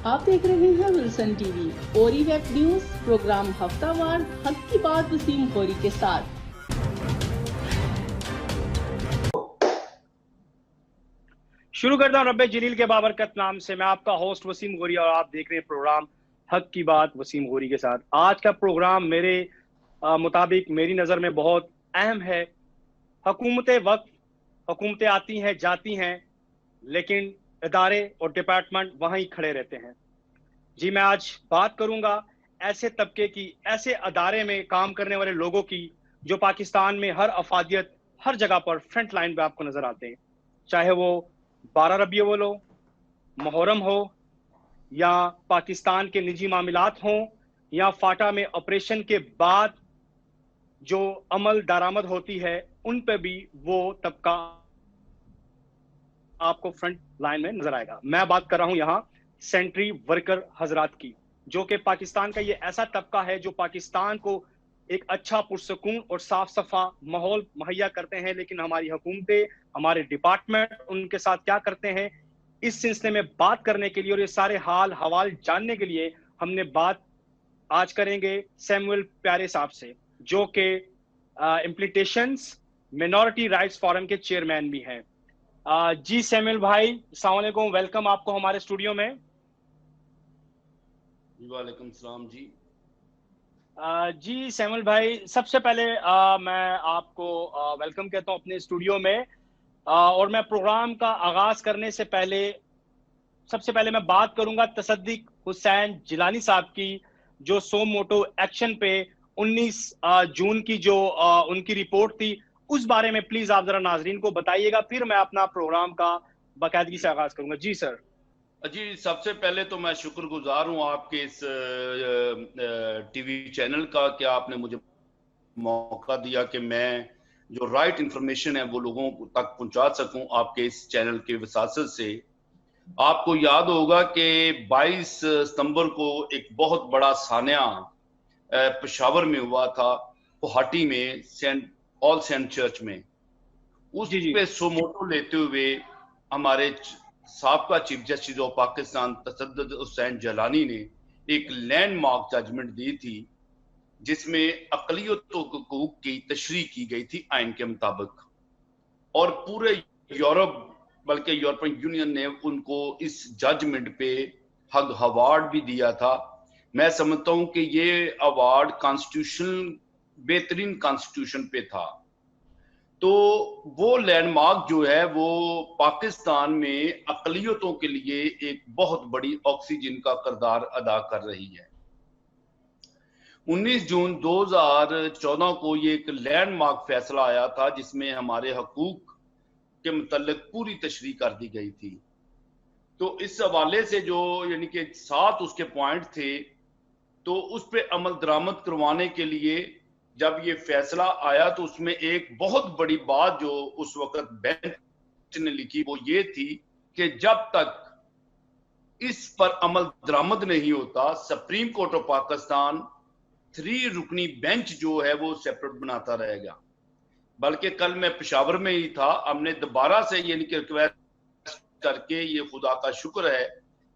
आप देख रहे हैं विल्सन टीवी ओरी वेब न्यूज प्रोग्राम हफ्तावार हक की बात वसीम खोरी के साथ। शुरू करता हूं रब्बे जलील के बाबरकत नाम से। मैं आपका होस्ट वसीम गोरी और आप देख रहे हैं प्रोग्राम हक की बात वसीम गोरी के साथ। आज का प्रोग्राम मेरे मुताबिक मेरी नज़र में बहुत अहम है। हुकूमतें आती हैं जाती हैं, लेकिन इदारे और डिपार्टमेंट वहीं खड़े रहते हैं। जी, मैं आज बात करूंगा ऐसे तबके की, ऐसे अदारे में काम करने वाले लोगों की जो पाकिस्तान में हर अफादियत, हर जगह पर फ्रंट लाइन पे आपको नजर आते हैं। चाहे वो 12 रबी अव्वल हो, मुहर्रम हो, या पाकिस्तान के निजी मामलात हों, या फाटा में ऑपरेशन के बाद जो अमल दरामद होती है, उन पे भी वो तबका आपको फ्रंट लाइन में नजर आएगा। मैं बात कर रहा हूं यहाँ सेंट्री वर्कर हजरात की, जो कि पाकिस्तान का ये ऐसा तबका है जो पाकिस्तान को एक अच्छा पुरसकून और साफ सफा माहौल मुहैया करते हैं। लेकिन हमारी हुकूमतें, हमारे डिपार्टमेंट उनके साथ क्या करते हैं, इस सिलसिले में बात करने के लिए और ये सारे हाल हवाल जानने के लिए हमने बात आज करेंगे सैमुअल प्यारे साहब से, जो कि इम्प्लीटेशंस मिनॉरिटी राइट्स फोरम के चेयरमैन भी हैं। जी सैमुअल भाई, अस्सलाम वालेकुम, वेलकम आपको हमारे स्टूडियो में। वालेकुम सलाम जी। जी सैमुअल भाई, सबसे पहले मैं आपको वेलकम कहता हूं अपने स्टूडियो में। और मैं प्रोग्राम का आगाज करने से पहले सबसे पहले मैं बात करूंगा तसद्दीक हुसैन जिलानी साहब की, जो सो मोटो एक्शन पे 19 जून की जो उनकी रिपोर्ट थी, उस बारे में प्लीज आप जरा नाजरीन को बताइएगा, फिर मैं अपना प्रोग्राम का बाकायदगी से आगाज करूंगा। जी सर। जी, सबसे पहले तो मैं शुक्रगुजार हूं आपके इस टीवी चैनल का कि आपने मुझे मौका दिया कि मैं जो राइट इंफॉर्मेशन है वो लोगों तक पहुंचा सकूं आपके इस चैनल के वसासत से। आपको याद होगा कि 22 सितंबर को एक बहुत बड़ा सान्या पेशावर में हुआ था, गुवाहाटी में सेंट ऑल सेंट चर्च में। उस पे सोमोटो लेते हुए हमारे साबका चीफ जस्टिस ऑफ पाकिस्तान तसद्दुक हुसैन जिलानी ने एक लैंडमार्क जजमेंट दी थी, जिसमें अक़लियतों के हकूक़ की तशरीह की गई थी आइन के मुताबिक। और पूरे यूरोप, बल्कि यूरोपियन यूनियन ने उनको इस जजमेंट पे हग अवार्ड भी दिया था। मैं समझता हूं कि ये अवार्ड कॉन्स्टिट्यूशन, बेहतरीन कॉन्स्टिट्यूशन पे था। तो वो लैंडमार्क जो है वो पाकिस्तान में अक़लियतों के लिए एक बहुत बड़ी ऑक्सीजन का किरदार अदा कर रही है। 19 जून 2014 को ये एक लैंडमार्क फैसला आया था, जिसमें हमारे हकूक के मुतल्लिक पूरी तशरीह कर दी गई थी। तो इस हवाले से जो यानी कि 7 उसके पॉइंट थे, तो उस पर अमल दरामद करवाने के लिए जब ये फैसला आया तो उसमें एक बहुत बड़ी बात जो उस वक्त बेंच ने लिखी वो ये थी कि जब तक इस पर अमल दरामद नहीं होता, सुप्रीम कोर्ट ऑफ पाकिस्तान 3 रुकनी बेंच जो है वो सेपरेट बनाता रहेगा। बल्कि कल मैं पेशावर में ही था, हमने दोबारा से ये रिक्वेस्ट करके, ये खुदा का शुक्र है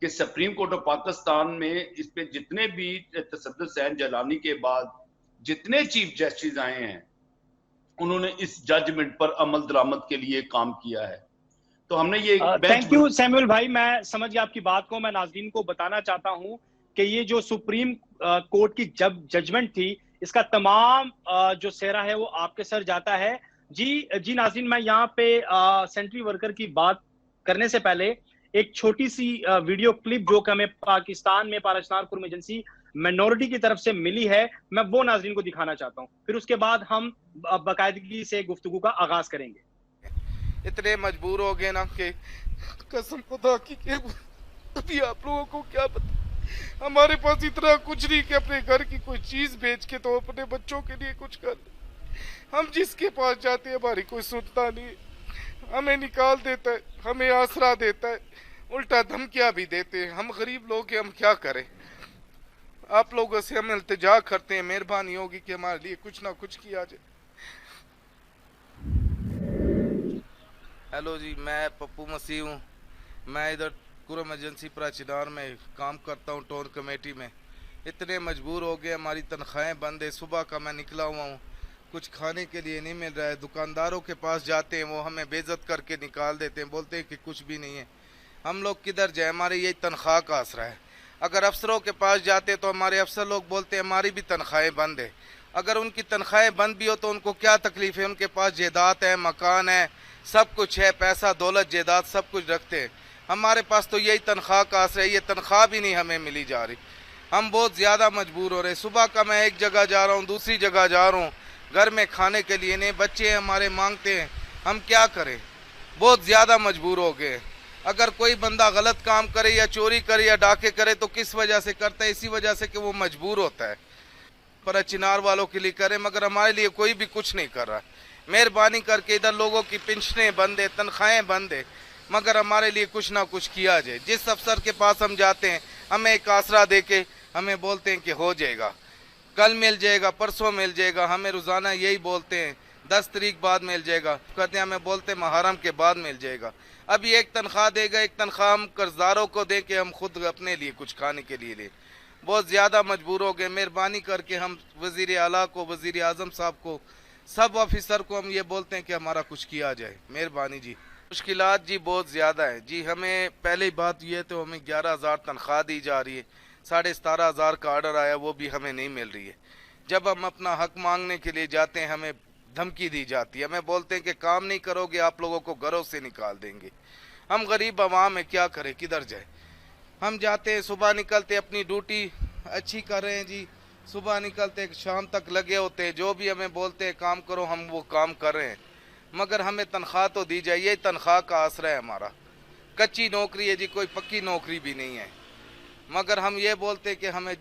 कि सुप्रीम कोर्ट ऑफ पाकिस्तान में इस पे जितने भी तसद्दुक हुसैन जिलानी के बाद जितने चीफ जस्टिस आए हैं, उन्होंने इस जजमेंट पर अमल दरामद के लिए काम किया है। तो हमने ये थैंक यू सैमुअल भाई, मैं समझ गया आपकी बात को। मैं नाज़रीन को बताना चाहता हूं कि ये जो सुप्रीम कोर्ट की जब जजमेंट थी, इसका तमाम जो सेहरा है वो आपके सर जाता है। जी नाज़रीन, मैं यहाँ पे सेंट्री वर्कर की बात करने से पहले एक छोटी सी वीडियो क्लिप जो कि हमें पाकिस्तान में पाराशनारपुर में एजेंसी मिनॉरिटी की तरफ से मिली है, मैं वो नाज़रीन को दिखाना चाहता हूँ। फिर उसके बाद हम बाकायदगी से गुफ्तगू का आगाज करेंगे। इतने मजबूर हो गए ना कि कसम खुदा की अभी आप लोगों को क्या पता, हमारे पास इतना कुछ नहीं कि अपने घर की कोई चीज बेच के तो अपने बच्चों के लिए कुछ कर ले। हम जिसके पास जाते हैं हमारी कोई सुनता नहीं, हमें निकाल देता है, हमें आसरा देता है, उल्टा धमकियां भी देते हैं। हम गरीब लोग हैं, हम क्या करें। आप लोगों से हम इल्तिजा करते हैं, मेहरबानी होगी कि हमारे लिए कुछ ना कुछ किया जाए। हेलो जी, मैं पप्पू मसीह हूँ। मैं इधर कुरम एजेंसी प्राचिनार में काम करता हूँ, टाउन कमेटी में। इतने मजबूर हो गए, हमारी तनख्वाहें बंद है। सुबह का मैं निकला हुआ हूँ, कुछ खाने के लिए नहीं मिल रहा है। दुकानदारों के पास जाते हैं, वो हमें बेइज्जत करके निकाल देते हैं, बोलते हैं कि कुछ भी नहीं है। हम लोग किधर जाए, हमारे यही तनख्वाह का आसरा है। अगर अफसरों के पास जाते तो हमारे अफसर लोग बोलते हैं हमारी भी तनख्वाहें बंद है। अगर उनकी तनख्वाहें बंद भी हो तो उनको क्या तकलीफ है, उनके पास जायदाद है, मकान है, सब कुछ है, पैसा दौलत जायदाद सब कुछ रखते हैं। हमारे पास तो यही तनख्वाह का आसरा है, ये तनख्वाह भी नहीं हमें मिली जा रही। हम बहुत ज़्यादा मजबूर हो रहे हैं। सुबह का मैं एक जगह जा रहा हूँ, दूसरी जगह जा रहा हूँ, घर में खाने के लिए नहीं, बच्चे हमारे मांगते हैं, हम क्या करें। बहुत ज़्यादा मजबूर हो गए। अगर कोई बंदा गलत काम करे या चोरी करे या डाके करे तो किस वजह से करता है, इसी वजह से कि वो मजबूर होता है। पर चिनार वालों के लिए करे, मगर हमारे लिए कोई भी कुछ नहीं कर रहा है। मेहरबानी करके इधर लोगों की पेंशनें बंद है, तनख्वाहें बंद है, मगर हमारे लिए कुछ ना कुछ किया जाए। जिस अफसर के पास हम जाते हैं हमें एक आसरा दे के हमें बोलते हैं कि हो जाएगा, कल मिल जाएगा, परसों मिल जाएगा। हमें रोज़ाना यही बोलते हैं 10 तारीख बाद मिल जाएगा, कहते हैं हमें बोलते हैं मुहर्रम के बाद मिल जाएगा। अभी एक तनख्वाह देगा, एक तनख्वाह हम कर्जदारों को दे के हम खुद अपने लिए कुछ खाने के लिए ले। बहुत ज़्यादा मजबूर हो गए। मेहरबानी करके हम वज़ीर आला को, वज़ीर आज़म साहब को, सब ऑफिसर को हम ये बोलते हैं कि हमारा कुछ किया जाए। मेहरबानी जी। मुश्किलात जी बहुत ज़्यादा है जी। हमें पहली बात ये तो हमें 11,000 तनख्वाह दी जा रही है, 17,500 का ऑर्डर आया, वो भी हमें नहीं मिल रही है। जब हम अपना हक मांगने के लिए जाते हैं हमें धमकी दी जाती है, हमें बोलते हैं कि काम नहीं करोगे आप लोगों को घरों से निकाल देंगे। हम गरीब आवाम है, क्या करें, किधर जाए। हम जाते हैं, सुबह निकलते, अपनी ड्यूटी अच्छी कर रहे हैं जी, सुबह निकलते शाम तक लगे होते हैं, जो भी हमें बोलते हैं काम करो हम वो काम कर रहे हैं, मगर हमें तनख्वाह तो दी जाए। ये तनख्वाह का आसरा है हमारा। कच्ची नौकरी है जी, कोई पक्की नौकरी भी नहीं है, मगर हम ये बोलते हैं कि हमें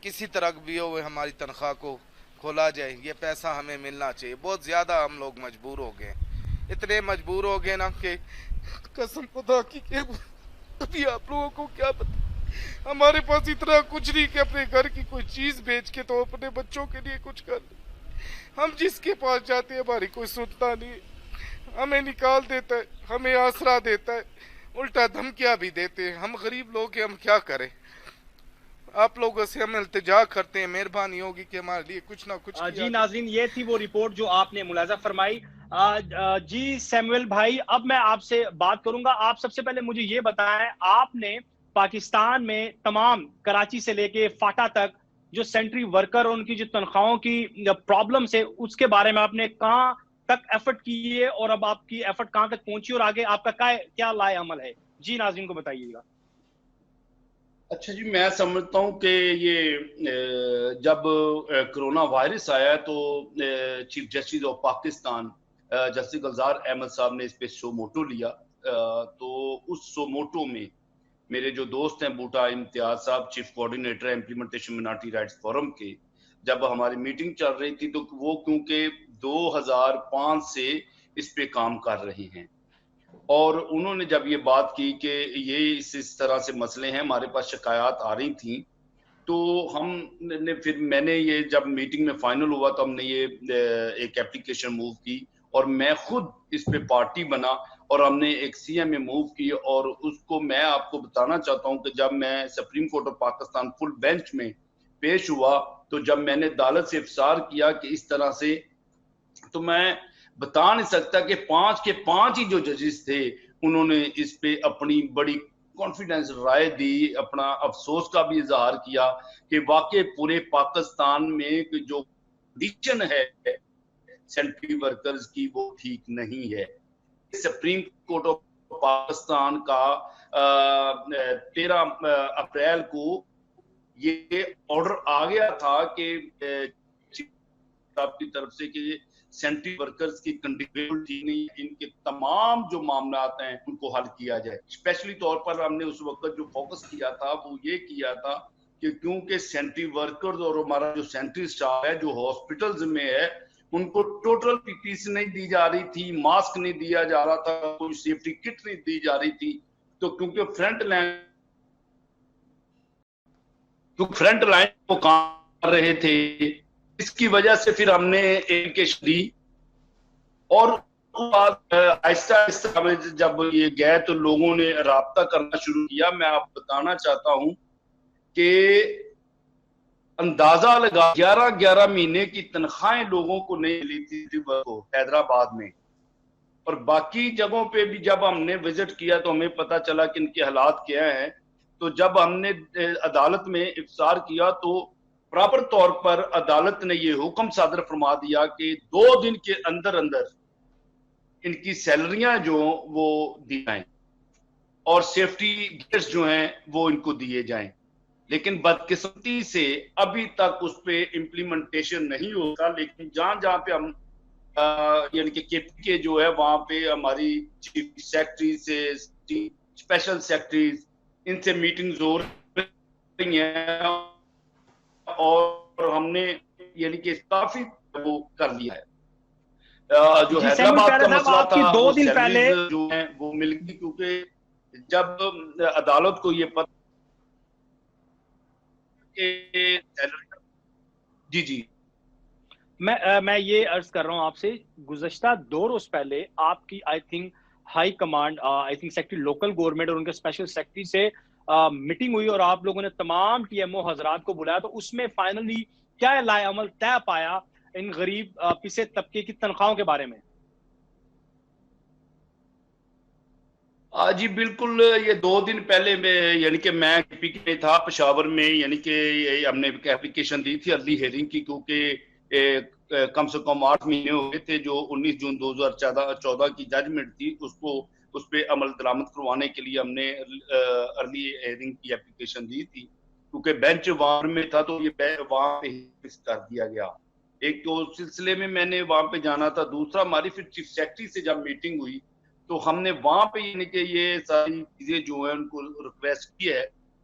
किसी तरह भी हो हमारी तनख्वाह को खोला जाए, ये पैसा हमें मिलना चाहिए। बहुत ज़्यादा हम लोग मजबूर हो गए, इतने मजबूर हो गए ना कि कसम खुदा की के अभी आप लोगों को क्या पता, हमारे पास इतना कुछ नहीं कि अपने घर की कोई चीज बेच के तो अपने बच्चों के लिए कुछ कर ले। हम जिसके पास जाते हैं हमारी कोई सुनता नहीं, हमें निकाल देता है, हमें आसरा देता है, उल्टा धमकियां भी देते हैं। हम गरीब लोग हैं, हम क्या करें। आप लोगों से हम इल्तिजा करते हैं, मेहरबानी होगी कि हमारे लिए कुछ ना कुछ जी नाज़रीन, ये थी वो रिपोर्ट जो आपने मुलाजा फरमाई। जी सैमुअल भाई, अब मैं आपसे बात करूंगा। आप सबसे पहले मुझे ये बताएं, आपने पाकिस्तान में तमाम कराची से लेके फाटा तक जो सेंट्री वर्कर और उनकी जो तनख्वाहों की प्रॉब्लम्स है उसके बारे में आपने कहां तक एफर्ट की है और अब आपकी एफर्ट कहां तक पहुंची और आगे आपका क्या लाए अमल है, जी नाज़रीन को बताइएगा। अच्छा जी, मैं समझता हूँ कि ये जब कोरोना वायरस आया तो chief justice of Pakistan justice Gulzar Ahmed साहब ने इस पे सो मोटो लिया। तो उस सो मोटो में मेरे जो दोस्त हैं बूटा इम्तियाज साहब, chief coordinator implementation minority rights forum के, जब हमारी मीटिंग चल रही थी तो वो क्योंकि 2005 से इस पे काम कर रहे हैं और उन्होंने जब ये बात की कि ये इस तरह से मसले हैं, हमारे पास शिकायत आ रही थी, तो हमने फिर मैंने ये जब मीटिंग में फाइनल हुआ तो हमने ये एक एप्लीकेशन मूव की और मैं खुद इस पे पार्टी बना और हमने एक सीएमए मूव की। और उसको मैं आपको बताना चाहता हूँ कि जब मैं supreme court of Pakistan full bench में पेश हुआ तो जब मैंने अदालत से इफ्सार किया कि इस तरह से, तो मैं बता नहीं सकता कि 5 के 5 ही जो जजेस थे उन्होंने इस पे अपनी बड़ी कॉन्फिडेंस राय दी, अपना अफसोस का भी इजहार किया कि वाकई पूरे पाकिस्तान में जो कंडीशन है सेंट्री वर्कर्स की वो ठीक नहीं है। सुप्रीम कोर्ट ऑफ पाकिस्तान का 13 अप्रैल को ये ऑर्डर आ गया था कि की तरफ से कि सेंट्री वर्कर्स की कंडीशन ठीक नहीं, इनके तमाम जो मामला हैं उनको हल किया जाए। स्पेशली तौर पर हमने उस वक्त जो फोकस किया था वो ये किया था कि क्योंकि सेंट्री वर्कर्स और हमारा जो सेंट्री स्टाफ है जो हॉस्पिटल्स में है उनको टोटल पीपीई नहीं दी जा रही थी, मास्क नहीं दिया जा रहा था, कोई सेफ्टी किट नहीं दी जा रही थी। तो क्योंकि फ्रंट लाइन को काम कर रहे थे, इसकी वजह से फिर हमने एप्लीकेशन दी और बाद आहिस्ता आहिस्ता जब ये गए तो लोगों ने राब्ता करना शुरू किया। मैं आपको बताना चाहता हूं कि अंदाजा लगा 11-11 महीने की तनख्वाहें लोगों को नहीं मिली थी हैदराबाद में, और बाकी जगहों पे भी जब हमने विजिट किया तो हमें पता चला कि इनके हालात क्या हैं। तो जब हमने अदालत में इफ्तार किया तो प्रॉपर तौर पर अदालत ने ये हुक्म सादर फरमा दिया कि 2 दिन के अंदर अंदर इनकी सैलरियां जो वो दी जाएं और सेफ्टी गियर्स जो हैं वो इनको दिए जाएं। लेकिन बदकिस्मती से अभी तक उस पे इम्प्लीमेंटेशन नहीं होता। लेकिन जहां जहां पे हम यानी कि केपीके जो है वहां पे हमारी चीफ सेक्रेटरी से स्पेशल सेक्रेटरीज इनसे मीटिंग्स हो रही हैं और हमने यानी कि काफी वो कर लिया है। जो हैदराबाद का मसला था 2 दिन पहले जो है वो मिल गई, क्योंकि जब अदालत को ये पता जी मैं ये अर्ज कर रहा हूं आपसे, गुज़श्ता 2 रोज पहले आपकी I think high command I think secretary local government और उनके स्पेशल सेक्रेटरी से मीटिंग हुई और आप लोगों ने तमाम टीएमओ हजरात को बुलाया। तो उसमें फाइनली क्या लाएअमल तय पाया इन गरीब पिसे तबके की तनख्वाहों के बारे में? जी बिल्कुल, ये 2 दिन पहले यानी कि मैं केपीके में था पेशावर में, यानी कि हमने एप्लीकेशन दी थी अर्ली हियरिंग की, क्योंकि कम से कम 8 महीने हो गए थे। जो 19 जून 2014 की जजमेंट थी उसको उस पर अमल दरामद करवाने के लिए हमने अर्ली हियरिंग की एप्लीकेशन दी थी, क्योंकि बेंच वहां में था तो ये वहां पे फिक्स कर दिया गया। एक तो उस सिलसिले में मैंने वहां पे जाना था, दूसरा हमारी फिर चीफ सेक्रेटरी से जब मीटिंग हुई तो हमने वहां पे यानी कि ये सारी चीजें जो है उनको रिक्वेस्ट की है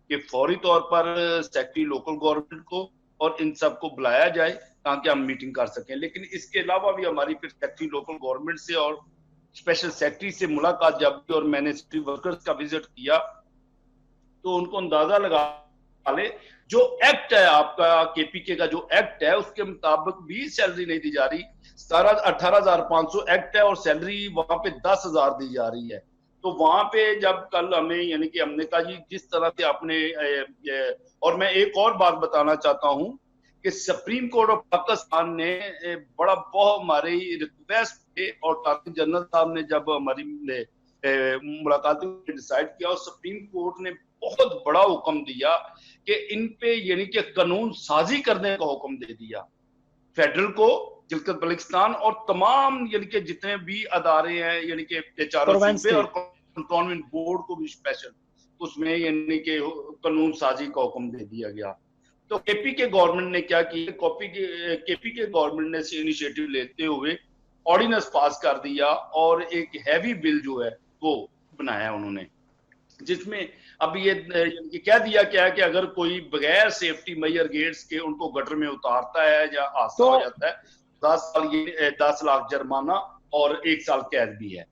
कि फौरी तौर पर सेक्रेटरी लोकल गवर्नमेंट को और इन सब को बुलाया जाए ताकि हम मीटिंग कर सकें। लेकिन इसके अलावा भी हमारी फिर सेक्रेटरी लोकल गवर्नमेंट से और स्पेशल सेक्रेटरी से मुलाकात जब की और मैंने सिटी वर्कर्स का विजिट किया तो उनको अंदाजा लगा ले जो एक्ट है आपका केपीके का जो एक्ट है उसके मुताबिक भी सैलरी नहीं दी जा रही। 18,500 एक्ट है और सैलरी वहां पे 10,000 दी जा रही है। तो वहां पे जब कल हमें यानी कि हमने कहा जी जिस तरह से आपने और मैं एक और बात बताना चाहता हूं कि सुप्रीम कोर्ट ऑफ पाकिस्तान ने बड़ा बहुत हमारी रिक्वेस्ट पे और अटॉर्नी जनरल साहब ने जब हमारी मुलाकात में डिसाइड किया और सुप्रीम कोर्ट ने बहुत बड़ा हुक्म दिया कि इन पे यानी कि कानून साजी करने का हुक्म दे दिया फेडरल को, गिलगित बल्तिस्तान और तमाम यानी कि जितने भी अदारे हैं यानी कि चारों सूबे और कंटोनमेंट बोर्ड को भी स्पेशल उसमें यानी कि कानून साजी का हुक्म दे दिया गया। तो केपीके गवर्नमेंट ने क्या किया, केपीके गवर्नमेंट ने इनिशिएटिव लेते हुए ऑर्डिनेंस पास कर दिया और एक हैवी बिल जो है वो बनाया उन्होंने, जिसमें अब ये कह दिया क्या है कि अगर कोई बगैर सेफ्टी मेजर गेट्स के उनको गटर में उतारता है या हादसा हो जाता है 10 साल ये 10 लाख जुर्माना और 1 साल कैद भी है।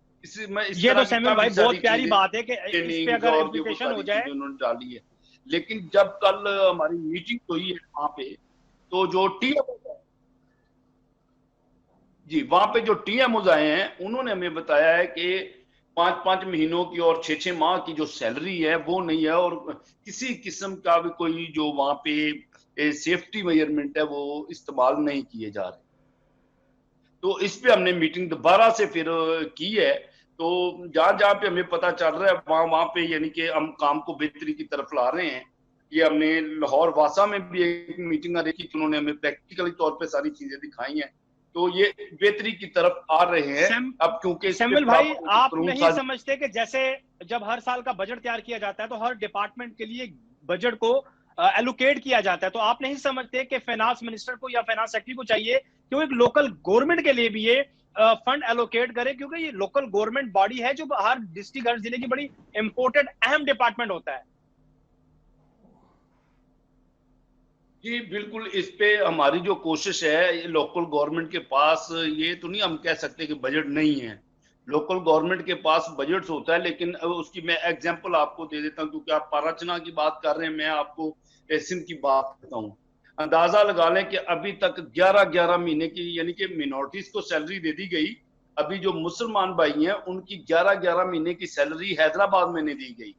ये तो सैमुअल भाई बहुत प्यारी बात है कि इस पे अगर इम्प्लीमेंटेशन हो जाए उन्होंने डाली है। लेकिन जब कल हमारी मीटिंग हुई है वहां पे तो जो वहां पे जो टीएमओज आए हैं उन्होंने हमें बताया है कि 5-5 महीनों की और 6-6 माह की जो सैलरी है वो नहीं है और किसी किस्म का भी कोई जो वहां पे सेफ्टी मेजरमेंट है वो इस्तेमाल नहीं किए जा रहे। तो इस पे हमने मीटिंग दोबारा से फिर की है। तो जहां जहां पे हमें पता चल रहा है वहां पे यानी कि हम काम को बेहतरी की तरफ ला रहे हैं। ये हमने लाहौर वासा में भी एक मीटिंग रखी, उन्होंने हमें प्रैक्टिकली तौर पे सारी चीजें दिखाई हैं, तो ये बेहतरी की तरफ आ रहे हैं। अब क्योंकि सैमुअल भाई आप नहीं समझते कि जैसे जब हर साल का बजट तैयार किया जाता है तो हर डिपार्टमेंट के लिए बजट को एलोकेट किया जाता है, तो आप नहीं समझते कि फाइनेंस मिनिस्टर को या फाइनेंस सेक्रेटरी को चाहिए कि वो एक लोकल गवर्नमेंट के लिए भी ये फंड एलोकेट करे, क्योंकि ये लोकल गवर्नमेंट बॉडी है जो हर डिस्ट्रिक्ट हर जिले की बड़ी इंपॉर्टेंट अहम डिपार्टमेंट होता है। जी बिल्कुल, इस पे हमारी जो कोशिश है लोकल गवर्नमेंट के पास ये तो नहीं हम कह सकते कि बजट नहीं है, लोकल गवर्नमेंट के पास बजट होता है। लेकिन उसकी मैं एग्जांपल आपको दे देता हूं क्योंकि आप पाराचना की बात कर रहे हैं, मैं आपको सिंध की बात करता हूं। अंदाजा लगा लें कि अभी तक 11-11 महीने की यानी कि मिनोरिटीज को सैलरी दे दी गई, अभी जो मुसलमान भाई हैं उनकी 11-11 महीने की सैलरी हैदराबाद में नहीं दी गई,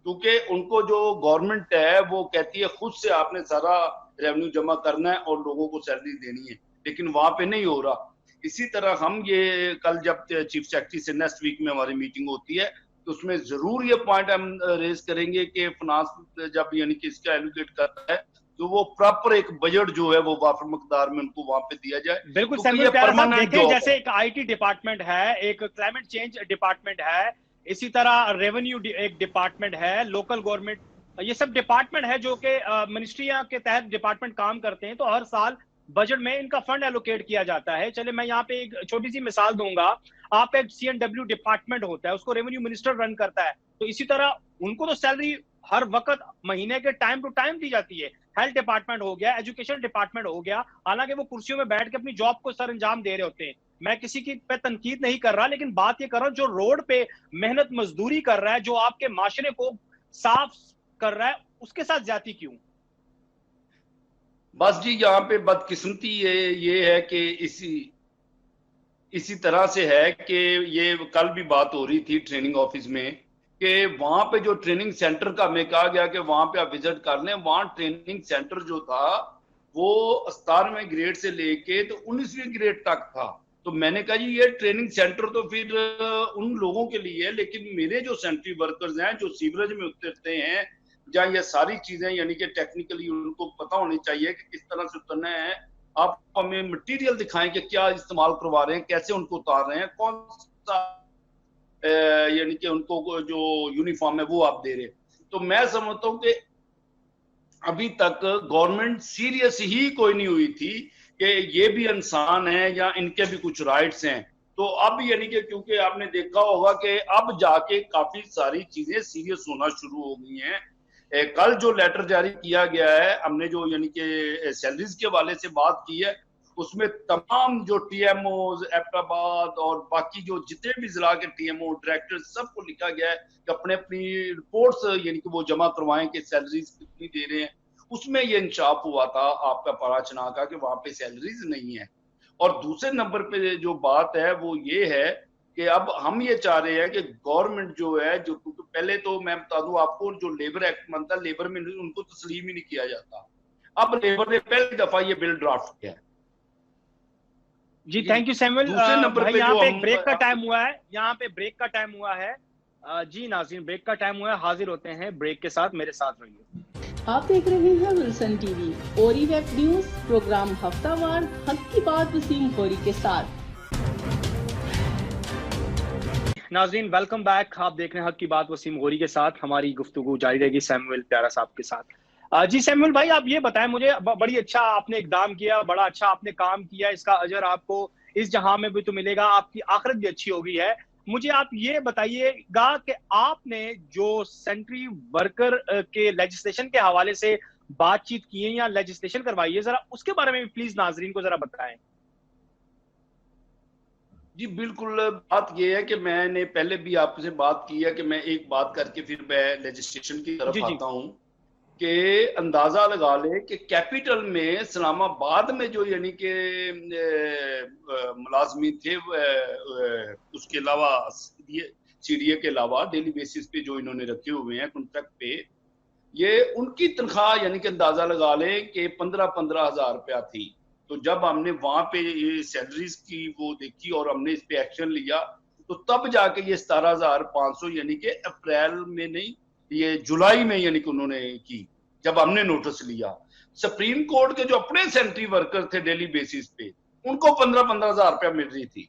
क्योंकि उनको जो गवर्नमेंट है वो कहती है खुद से आपने सारा रेवेन्यू जमा करना है और लोगों को सैलरी देनी है, लेकिन वहां पे नहीं हो रहा। इसी तरह हम ये कल जब चीफ सेक्रेटरी से नेक्स्ट वीक में हमारी मीटिंग होती है तो उसमें जरूर ये पॉइंट हम रेज करेंगे कि फाइनेंस जब यानी कि इसका एलोकेट करता है तो वो प्रॉपर एक बजट जो है वो वाफर मकदार में उनको वहां पे दिया जाए। बिल्कुल क्योंकि सैमुअल ये प्यारा साहब, परमानेंट देखें जॉब जैसे एक आईटी डिपार्टमेंट है, एक क्लाइमेट चेंज डिपार्टमेंट है, इसी तरह रेवेन्यू एक डिपार्टमेंट है, लोकल गवर्नमेंट, ये सब डिपार्टमेंट है जो कि मिनिस्ट्रियां के तहत डिपार्टमेंट काम करते हैं। तो हर साल बजट में इनका फंड एलोकेट किया जाता है। चले मैं यहाँ पे एक छोटी सी मिसाल दूंगा, आप एक CNW डिपार्टमेंट होता है, उसको रेवेन्यू मिनिस्टर रन करता है, तो इसी तरह उनको तो सैलरी हर वक्त महीने के टाइम टू टाइम दी जाती है। हेल्थ डिपार्टमेंट हो गया, एजुकेशन डिपार्टमेंट हो गया, हालांकि वो कुर्सियों में बैठ के अपनी जॉब को सर अंजाम दे रहे होते हैं। मैं किसी की पे तनकीद नहीं कर रहा, लेकिन बात ये कर रहा हूं जो रोड पे मेहनत मजदूरी कर रहा है, जो आपके माशरे को साफ कर रहा है, उसके साथ ज्यादती क्यों? बस जी यहाँ पे बदकिस्मती ये है कि इसी तरह से है कि ये कल भी बात हो रही थी ट्रेनिंग ऑफिस में कि वहां पे जो ट्रेनिंग सेंटर का हमें कहा गया कि वहां पे आप विजिट कर लें, वहां ट्रेनिंग सेंटर जो था वो 17वें ग्रेड से लेके तो 19वीं ग्रेड तक था। तो मैंने कहा जी ये ट्रेनिंग सेंटर तो फिर उन लोगों के लिए है, लेकिन मेरे जो सेंट्री वर्कर्स हैं जो सीवरेज में उतरते हैं, जहाँ ये सारी चीजें यानी कि टेक्निकली उनको पता होनी चाहिए कि किस तरह से उतरना है। आप हमें मटेरियल दिखाएं कि क्या इस्तेमाल करवा रहे हैं, कैसे उनको उतार रहे हैं, कौन सा यानी कि उनको जो यूनिफॉर्म है वो आप दे रहे हैं। तो मैं समझता हूँ कि अभी तक गवर्नमेंट सीरियस ही कोई नहीं हुई थी कि ये भी इंसान है या इनके भी कुछ राइट्स हैं। तो अब यानी कि क्योंकि आपने देखा होगा कि अब जाके काफी सारी चीजें सीरियस होना शुरू हो गई हैं। कल जो लेटर जारी किया गया है, हमने जो यानी कि सैलरीज के हवाले से बात की है, उसमें तमाम जो TMOs एबटाबाद और बाकी जो जितने भी जिला के TMO डायरेक्टर सबको लिखा गया है कि अपने अपनी रिपोर्ट्स यानी कि वो जमा करवाएं कि सैलरीज कितनी दे रहे हैं। उसमें ये इंसाफ हुआ था आपका पराचना का कि वहां पे सैलरीज नहीं है। और दूसरे नंबर पे जो बात है वो ये है कि अब हम ये चाह रहे हैं कि गवर्नमेंट जो है, जो पहले तो मैं बता दूं आपको, जो लेबर एक्ट बनता, लेबर में उनको तस्लीम ही नहीं किया जाता। अब लेबर ने पहली दफा ये बिल ड्राफ्ट किया है। जी थैंक यू सैमुअल। दूसरे नंबर पे यहाँ जो पे ब्रेक का टाइम हुआ है, यहाँ पे ब्रेक का टाइम हुआ है। जी नाज़रीन, ब्रेक का टाइम हुआ है, हाजिर होते हैं ब्रेक के साथ, मेरे साथ रहिए। आप देख रहे हैं विल्सन टीवी ओरी वेब न्यूज, प्रोग्राम हफ्तावार हक की बात वसीम खोरी के साथ। नाज़रीन वेलकम बैक, आप देख रहे हैं हक की बात वसीम गोरी के साथ। हमारी गुफ्तगू जारी रहेगी सैमुअल प्यारा साहब के साथ। जी सैमुअल भाई, आप ये बताएं मुझे, बड़ी अच्छा आपने इकदाम किया, बड़ा अच्छा आपने काम किया, इसका अजर आपको इस जहां में भी तो मिलेगा, आपकी आखिरत भी अच्छी होगी है। मुझे आप ये बताइएगा कि आपने जो सेंट्री वर्कर के लेजिस्लेशन के हवाले से बातचीत की है या लेजिस्लेशन करवाई है, जरा उसके बारे में प्लीज नाजरीन को जरा बताएं। जी बिल्कुल, बात यह है कि मैंने पहले भी आपसे बात की है कि मैं एक बात करके फिर मैं लेजिस्लेशन की तरफ आता हूं कि अंदाजा लगा ले कि कैपिटल में इस्लामाबाद में जो यानी कि मुलाजमी थे, उसके अलावा CDA के अलावा डेली बेसिस पे जो इन्होंने रखे हुए हैं कॉन्ट्रैक्ट पे, ये उनकी तनख्वाह यानी कि अंदाजा लगा ले कि 15-15 हजार रुपया थी। तो जब हमने वहां पे ये सैलरीज की वो देखी और हमने इस पे एक्शन लिया, तो तब जाके ये 17,500 यानी कि अप्रैल में नहीं, ये जुलाई में यानी कि उन्होंने की, जब हमने नोटिस लिया। सुप्रीम कोर्ट के जो अपने सेंट्री वर्कर थे डेली बेसिस पे, उनको 15-15 हजार रुपया मिल रही थी।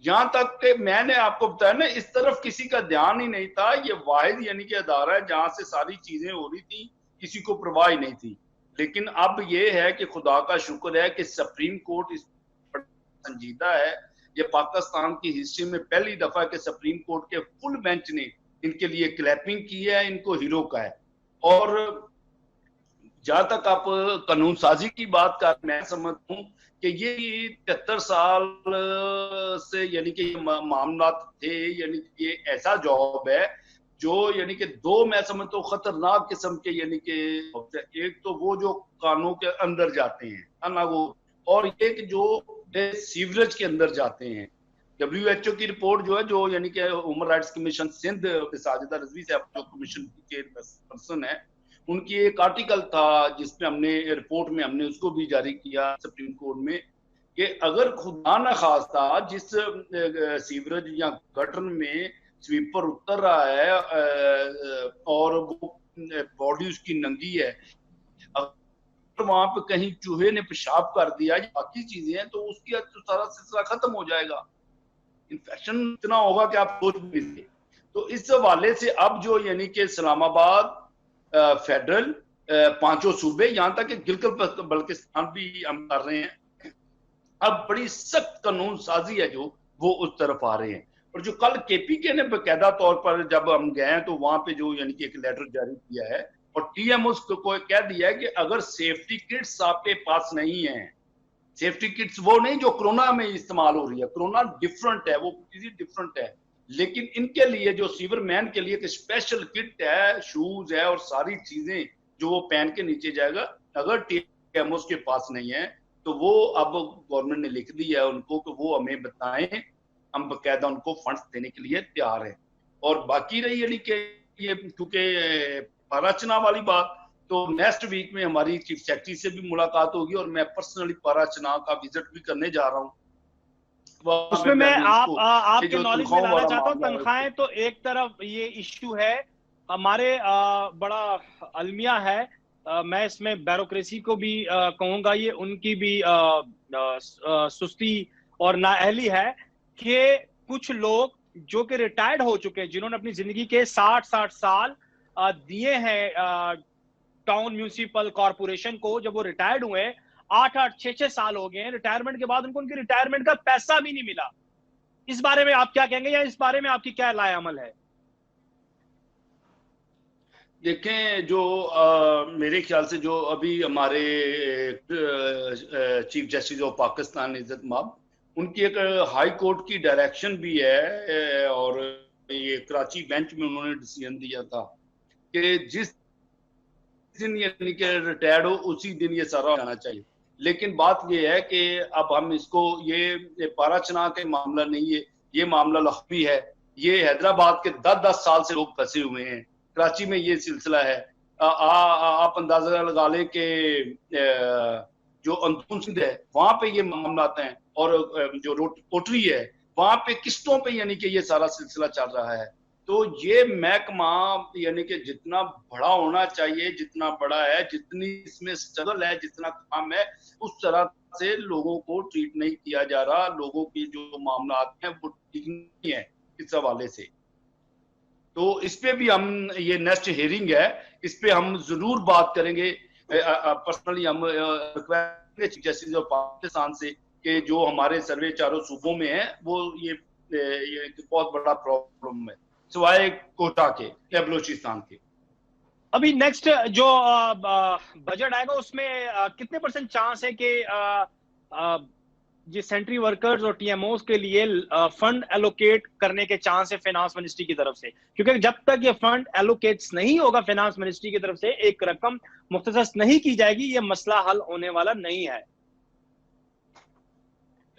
यहां तक कि मैंने आपको बताया ना, इस तरफ किसी का ध्यान ही नहीं था। ये वाहिद यानी कि अदारा है जहां से सारी चीजें हो रही थी, किसी को परवाह ही नहीं थी। लेकिन अब ये है कि खुदा का शुक्र है कि सुप्रीम कोर्ट इस पर संजीदा है। ये पाकिस्तान की हिस्ट्री में पहली दफा के सुप्रीम कोर्ट के फुल बेंच ने इनके लिए क्लैपिंग की है, इनको हीरो का है। और जहां तक आप कानून साजी की बात कर, मैं समझता हूँ कि ये 73 साल से यानी कि मामला थे, यानी कि ये ऐसा जॉब है जो यानी कि दो मैं समझता हूँ खतरनाक किस्म के, यानी कि एक तो वो जो कानों के अंदर जाते हैं ना वो, और एक जो सीवरेज के अंदर जाते हैं। WHO की रिपोर्ट जो है, जो यानी कि human rights commission Sindh Sajida Rizvi साहब जो कमीशन की चेयरपर्सन है, उनकी एक आर्टिकल था जिसमें हमने रिपोर्ट में हमने उसको भी जारी किया सुप्रीम कोर्ट में कि अगर खुदा न खास्ता जिस सीवरेज या गटर में स्वीपर उतर रहा है और वो बॉडी उसकी नंगी है, अगर वहां पे कहीं चूहे ने पेशाब कर दिया या बाकी चीजें हैं तो उसकी तो सारा सिलसिला खत्म हो जाएगा, इन्फेक्शन इतना होगा कि आप सोच भी नहीं। तो इस हवाले से अब जो यानी कि इस्लामाबाद, फेडरल, पांचों सूबे, यहाँ तक कि गिलगित बल्तिस्तान भी हम कर रहे हैं, अब बड़ी सख्त कानून साजी है जो वो उस तरफ आ रहे हैं। और जो कल केपीके ने बाकायदा तौर पर जब हम गए तो वहां पे जो यानी कि एक लेटर जारी किया है और टीएमओ को कह दिया है कि अगर सेफ्टी किट्स आपके पास नहीं है, सेफ्टी किट्स वो नहीं जो कोरोना में इस्तेमाल हो रही है, कोरोना डिफरेंट है, वो चीजें डिफरेंट है, लेकिन इनके लिए जो सीवरमैन के लिए एक स्पेशल किट है, शूज है और सारी चीजें जो वो पहन के नीचे जाएगा, अगर टीएमओ के पास नहीं है तो वो अब गवर्नमेंट ने लिख दिया है उनको कि वो हमें बताएं, हम बकायदा उनको फंड्स देने के लिए तैयार हैं। और बाकी रही यानी कि ये क्योंकि पाराचना वाली बात, तो नेक्स्ट वीक में हमारी चीफ सेक्रेटरी से भी मुलाकात होगी और मैं पर्सनली पाराचना का विजिट भी करने जा रहा हूँ। उसमें मैं आपके नॉलेज में लाना चाहता हूँ, तनख्वाहें तो एक तरफ ये इश्यू है, हमारे बड़ा अलमिया है, मैं इसमें ब्यूरोक्रेसी को भी कहूंगा, ये उनकी भी सुस्ती और नाअहली है कि कुछ लोग जो कि रिटायर्ड हो चुके हैं, जिन्होंने अपनी जिंदगी के 60-60 साल दिए हैं टाउन म्यूनिसिपल कॉर्पोरेशन को, जब वो रिटायर्ड हुए 8-8, 6-6 साल हो गए हैं रिटायरमेंट के बाद, उनको उनकी रिटायरमेंट का पैसा भी नहीं मिला। इस बारे में आप क्या कहेंगे या इस बारे में आपकी क्या राय अमल है? देखें, जो मेरे ख्याल से जो अभी हमारे चीफ जस्टिस ऑफ पाकिस्तान इज्जत माब, उनकी एक हाई कोर्ट की डायरेक्शन भी है और ये कराची बेंच में उन्होंने डिसीजन दिया था कि जिस दिन यानी कि रिटायर्ड हो उसी दिन ये सारा जाना चाहिए। लेकिन बात ये है कि अब हम इसको ये पाराचना के मामला नहीं है, ये मामला लखवी है, ये हैदराबाद के 10-10 साल से लोग फंसे हुए हैं, कराची में ये सिलसिला है। आप अंदाजा लगा लें कि जो अंदरून सिंध है वहां पे ये मामला आते हैं और जो कोटरी है वहां पे किस्तों पे यानी कि ये सारा सिलसिला चल रहा है। तो ये महकमा यानी कि जितना बड़ा होना चाहिए, जितना बड़ा है, जितनी इसमें स्ट्रगल है, जितना काम है, उस तरह से लोगों को ट्रीट नहीं किया जा रहा। लोगों की जो मामला आते हैं वो ठीक नहीं है इस हवाले से। तो इस पे भी हम, ये नेक्स्ट हियरिंग है, इस पे हम जरूर बात करेंगे। पर्सनली हम request chief justice of Pakistan से कि जो हमारे सर्वे चारों सूबों में है वो ये बहुत बड़ा प्रॉब्लम है सिवाय कोटा के या बलूचिस्तान के। अभी नेक्स्ट जो बजट आएगा उसमें कितने % चांस है कि ये सेंट्री वर्कर्स और टीएमओस के लिए फंड एलोकेट करने के चांस है फाइनेंस मिनिस्ट्री की तरफ से? क्योंकि जब तक ये फंड एलोकेट्स नहीं होगा फाइनेंस मिनिस्ट्री की तरफ से, एक रकम मुख्तसस नहीं की जाएगी, ये मसला हल होने वाला नहीं है।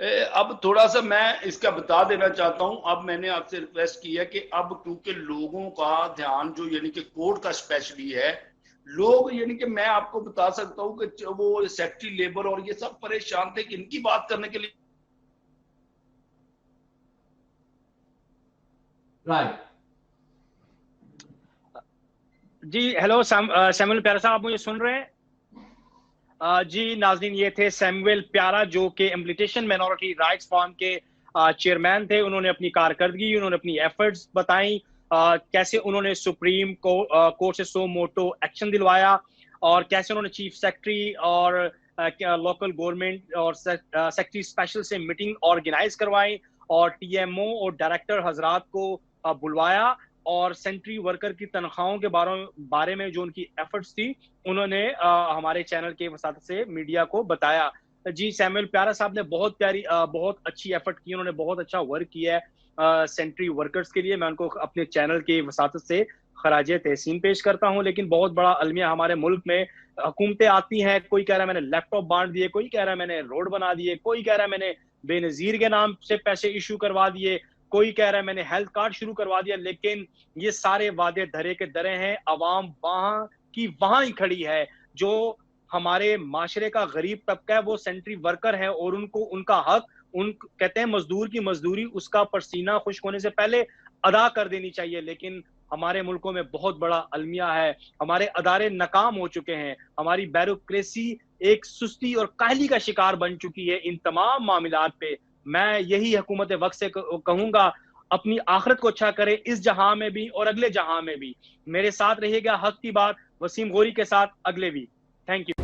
अब थोड़ा सा मैं इसका बता देना चाहता हूं। अब मैंने आपसे रिक्वेस्ट की है कि अब क्योंकि लोगों का ध्यान जो यानी कि कोर्ट का स्पेशली है, लोग यानी कि मैं आपको बता सकता हूं कि वो सेक्रेटरी लेबर और ये सब परेशान थे कि इनकी बात करने के लिए। राइट जी, हेलो सैमुअल प्यारा साहब, आप मुझे सुन रहे हैं? जी नाज़रीन, ये थे सैमुअल प्यारा जो कि इम्प्लीटेशन माइनॉरिटी राइट्स फोरम के चेयरमैन थे। उन्होंने अपनी कारकर्दगी, उन्होंने अपनी एफर्ट्स बताई, कैसे उन्होंने सुप्रीम कोर्ट से सो मोटो एक्शन दिलवाया और कैसे उन्होंने चीफ सेक्रेटरी और लोकल गवर्नमेंट और सेक्रेटरी स्पेशल से मीटिंग ऑर्गेनाइज करवाई और टीएमओ और डायरेक्टर हजरात को बुलवाया और सेंट्री वर्कर की तनख्वाहों के बारे में जो उनकी एफर्ट्स थी उन्होंने हमारे चैनल के वसात से मीडिया को बताया। जी, सैमुअल प्यारा साहब ने बहुत अच्छी एफर्ट की, उन्होंने बहुत अच्छा वर्क किया है सेंट्री वर्कर्स के लिए। मैं उनको अपने चैनल के वसात से खराज तहसीन पेश करता हूं। लेकिन बहुत बड़ा अलमिया हमारे मुल्क में हुकूमतें आती हैं, कोई कह रहा है मैंने लैपटॉप बांट दिए, कोई कह रहा है मैंने रोड बना दिए, कोई कह रहा है मैंने बेनजीर के नाम से पैसे इशू करवा दिए, कोई कह रहा है मैंने हेल्थ कार्ड शुरू करवा दिया, लेकिन ये सारे वादे धरे के धरे हैं। अवाम वहां की वहां ही खड़ी है। जो हमारे माशरे का गरीब तबका है वो सेंट्री वर्कर है और उनको उनका हक, उन कहते हैं मजदूर की मजदूरी उसका पसीना खुश्क होने से पहले अदा कर देनी चाहिए। लेकिन हमारे मुल्कों में बहुत बड़ा अलमिया है, हमारे अदारे नाकाम हो चुके हैं, हमारी ब्यूरोक्रेसी एक सुस्ती और काहली का शिकार बन चुकी है। इन तमाम मामलात पे मैं यही हुकूमत वक्त से कहूंगा, अपनी आखिरत को अच्छा करे, इस जहां में भी और अगले जहां में भी। मेरे साथ रहिएगा हक की बात वसीम गौरी के साथ अगले भी। Thank you.